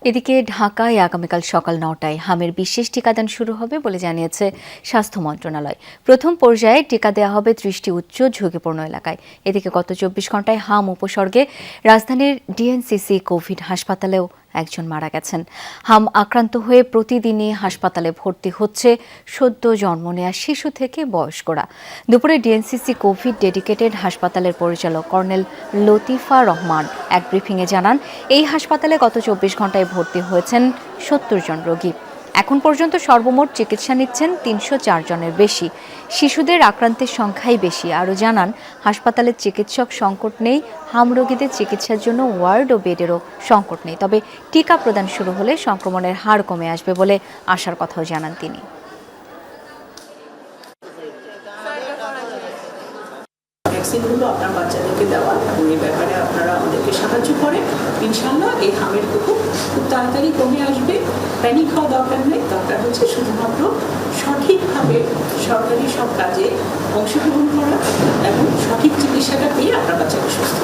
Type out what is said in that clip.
এদিকে ঢাকায় আগামীকাল সকাল ৯টায় হামের বিশেষ টিকাদান শুরু হবে বলে জানিয়েছে স্বাস্থ্য মন্ত্রণালয়। প্রথম পর্যায়ে টিকা দেওয়া হবে ৩০টি উচ্চ ঝুঁকিপূর্ণ এলাকায়। এদিকে গত ২৪ ঘণ্টায় হাম উপসর্গে রাজধানীর ডিএনসিসি কোভিড হাসপাতালেও একজন মারা গেছেন। হাম আক্রান্ত হয়ে প্রতিদিনই হাসপাতালে ভর্তি হচ্ছে সদ্য জন্ম নেওয়া শিশু থেকে বয়স্করা। দুপুরে ডিএনসিসি কোভিড ডেডিকেটেড হাসপাতালের পরিচালক কর্নেল লতিফা রহমান এক ব্রিফিংয়ে জানান, এই হাসপাতালে গত ২৪ ঘণ্টায় ভর্তি হয়েছেন ৭০ জন রোগী। এখন পর্যন্ত সর্বমোট চিকিৎসা নিচ্ছেন ৩০৪ জনের বেশি। শিশুদের আক্রান্তের সংখ্যাই বেশি। আরও জানান, হাসপাতালে চিকিৎসক সংকট নেই, হাম রোগীদের চিকিৎসার জন্য ওয়ার্ড ও বেডেরও সংকট নেই। তবে টিকা প্রদান শুরু হলে সংক্রমণের হার কমে আসবে বলে আশার কথাও জানান তিনি। ভ্যাকসিনগুলো আপনার বাচ্চাদেরকে দেওয়া এবং এই ব্যাপারে আপনারা আমাদেরকে সাহায্য করেন। ইনশাআল্লাহ এই হামের প্রকোপ খুব তাড়াতাড়ি কমে আসবে। প্যানিক হওয়া দরকার নেই। দরকার হচ্ছে শুধুমাত্র সঠিকভাবে সরকারি সব কাজে অংশগ্রহণ করা এবং সঠিক চিকিৎসাটা পেয়ে আপনার বাচ্চাকে সুস্থ